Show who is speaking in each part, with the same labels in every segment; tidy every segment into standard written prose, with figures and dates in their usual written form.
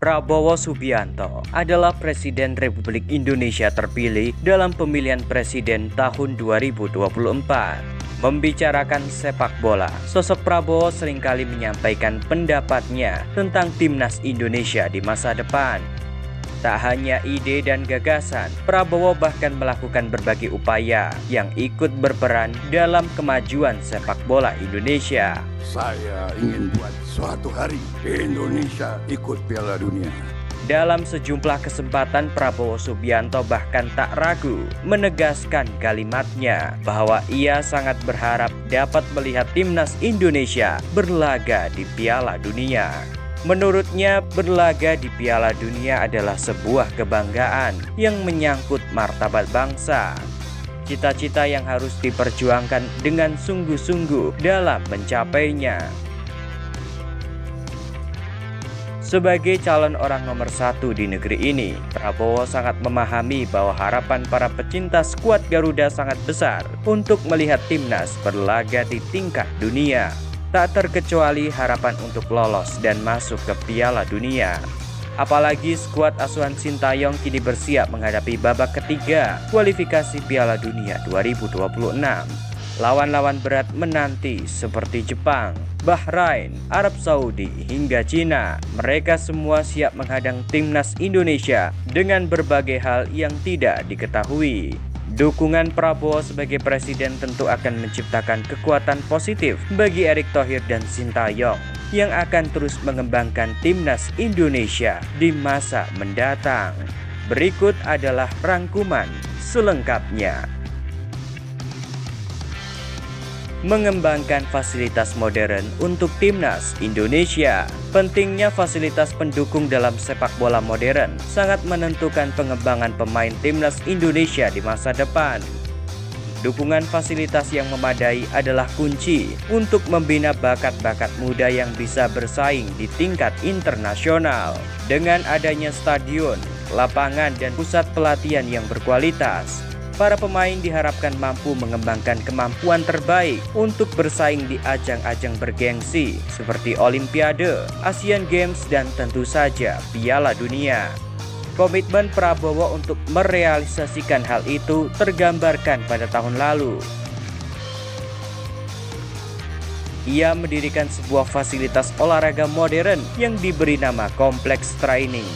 Speaker 1: Prabowo Subianto adalah Presiden Republik Indonesia terpilih dalam pemilihan presiden tahun 2024. Membicarakan sepak bola, sosok Prabowo seringkali menyampaikan pendapatnya tentang timnas Indonesia di masa depan. Tak hanya ide dan gagasan, Prabowo bahkan melakukan berbagai upaya yang ikut berperan dalam kemajuan sepak bola Indonesia.
Speaker 2: Saya ingin buat suatu hari Indonesia ikut Piala Dunia.
Speaker 1: Dalam sejumlah kesempatan, Prabowo Subianto bahkan tak ragu menegaskan kalimatnya bahwa ia sangat berharap dapat melihat timnas Indonesia berlaga di Piala Dunia. Menurutnya, berlaga di Piala Dunia adalah sebuah kebanggaan yang menyangkut martabat bangsa. Cita-cita yang harus diperjuangkan dengan sungguh-sungguh dalam mencapainya. Sebagai calon orang nomor satu di negeri ini, Prabowo sangat memahami bahwa harapan para pecinta skuad Garuda sangat besar untuk melihat timnas berlaga di tingkat dunia. Tak terkecuali harapan untuk lolos dan masuk ke Piala Dunia. Apalagi skuad asuhan Sintayong kini bersiap menghadapi babak ketiga kualifikasi Piala Dunia 2026. Lawan-lawan berat menanti seperti Jepang, Bahrain, Arab Saudi, hingga Cina. Mereka semua siap menghadang timnas Indonesia dengan berbagai hal yang tidak diketahui. Dukungan Prabowo sebagai presiden tentu akan menciptakan kekuatan positif bagi Erick Thohir dan Sintayong yang akan terus mengembangkan timnas Indonesia di masa mendatang. Berikut adalah rangkuman selengkapnya. Mengembangkan fasilitas modern untuk timnas Indonesia. Pentingnya fasilitas pendukung dalam sepak bola modern sangat menentukan pengembangan pemain timnas Indonesia di masa depan. Dukungan fasilitas yang memadai adalah kunci untuk membina bakat-bakat muda yang bisa bersaing di tingkat internasional. Dengan adanya stadion, lapangan, dan pusat pelatihan yang berkualitas, para pemain diharapkan mampu mengembangkan kemampuan terbaik untuk bersaing di ajang-ajang bergengsi seperti Olimpiade, Asian Games, dan tentu saja Piala Dunia. Komitmen Prabowo untuk merealisasikan hal itu tergambarkan pada tahun lalu. Ia mendirikan sebuah fasilitas olahraga modern yang diberi nama Kompleks Training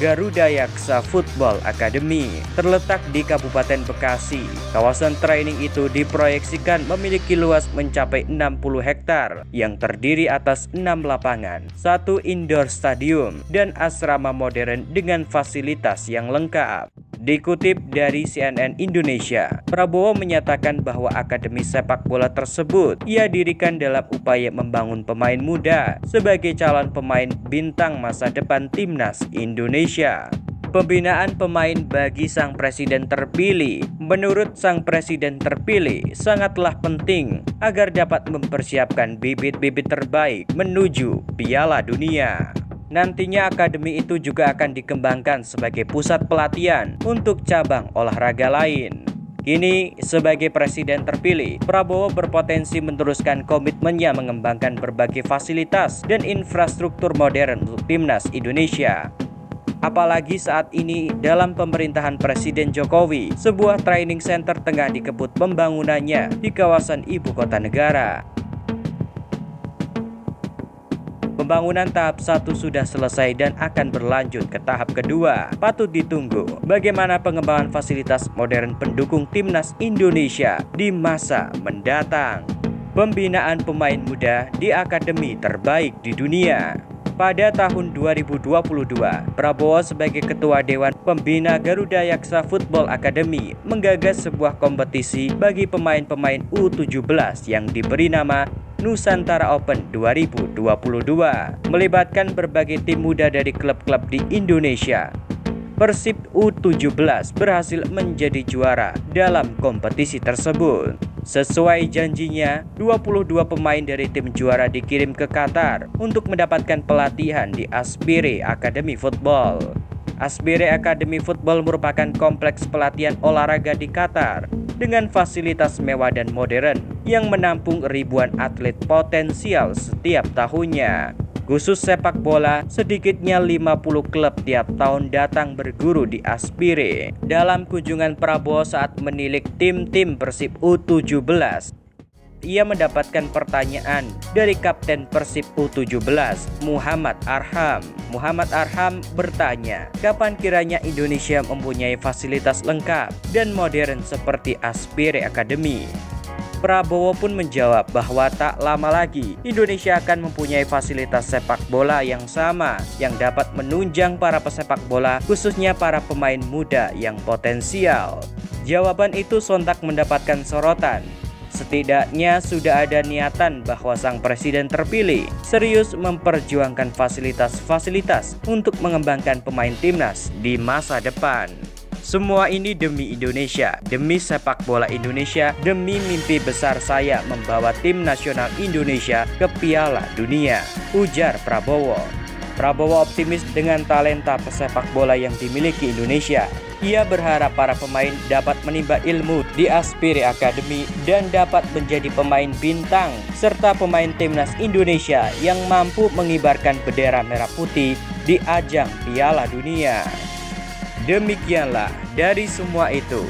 Speaker 1: Garuda Yaksa Football Academy, terletak di Kabupaten Bekasi. Kawasan training itu diproyeksikan memiliki luas mencapai 60 hektar yang terdiri atas 6 lapangan, 1 indoor stadium, dan asrama modern dengan fasilitas yang lengkap. Dikutip dari CNN Indonesia, Prabowo menyatakan bahwa akademi sepak bola tersebut ia dirikan dalam upaya membangun pemain muda sebagai calon pemain bintang masa depan timnas Indonesia. Pembinaan pemain bagi sang presiden terpilih, menurut sang presiden terpilih, sangatlah penting agar dapat mempersiapkan bibit-bibit terbaik menuju Piala Dunia. Nantinya akademi itu juga akan dikembangkan sebagai pusat pelatihan untuk cabang olahraga lain. Kini, sebagai presiden terpilih, Prabowo berpotensi meneruskan komitmennya mengembangkan berbagai fasilitas dan infrastruktur modern untuk timnas Indonesia. Apalagi saat ini dalam pemerintahan Presiden Jokowi, sebuah training center tengah dikebut pembangunannya di kawasan ibu kota negara. Pembangunan tahap 1 sudah selesai dan akan berlanjut ke tahap kedua. Patut ditunggu bagaimana pengembangan fasilitas modern pendukung timnas Indonesia di masa mendatang. Pembinaan pemain muda di akademi terbaik di dunia. Pada tahun 2022, Prabowo sebagai Ketua Dewan Pembina Garuda Yaksa Football Academy menggagas sebuah kompetisi bagi pemain-pemain U17 yang diberi nama Nusantara Open 2022, melibatkan berbagai tim muda dari klub-klub di Indonesia. Persib U17 berhasil menjadi juara dalam kompetisi tersebut. Sesuai janjinya, 22 pemain dari tim juara dikirim ke Qatar untuk mendapatkan pelatihan di Asbire Academy Football. Asbire Academy Football merupakan kompleks pelatihan olahraga di Qatar dengan fasilitas mewah dan modern yang menampung ribuan atlet potensial setiap tahunnya. Khusus sepak bola, sedikitnya 50 klub tiap tahun datang berguru di Aspire. Dalam kunjungan Prabowo saat menilik tim-tim Persib U17, ia mendapatkan pertanyaan dari Kapten Persib U17, Muhammad Arham. Muhammad Arham bertanya, kapan kiranya Indonesia mempunyai fasilitas lengkap dan modern seperti Aspire Academy? Prabowo pun menjawab bahwa tak lama lagi Indonesia akan mempunyai fasilitas sepak bola yang sama yang dapat menunjang para pesepak bola, khususnya para pemain muda yang potensial. Jawaban itu sontak mendapatkan sorotan. Setidaknya sudah ada niatan bahwa sang presiden terpilih serius memperjuangkan fasilitas-fasilitas untuk mengembangkan pemain timnas di masa depan. Semua ini demi Indonesia, demi sepak bola Indonesia, demi mimpi besar saya membawa tim nasional Indonesia ke Piala Dunia, ujar Prabowo. Prabowo optimis dengan talenta pesepak bola yang dimiliki Indonesia. Ia berharap para pemain dapat menimba ilmu di Aspire Academy dan dapat menjadi pemain bintang serta pemain timnas Indonesia yang mampu mengibarkan bendera merah putih di ajang Piala Dunia. Demikianlah dari semua itu.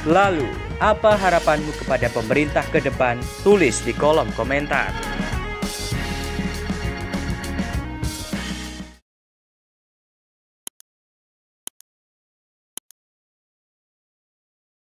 Speaker 1: Lalu, apa harapanmu kepada pemerintah ke depan? Tulis di kolom komentar.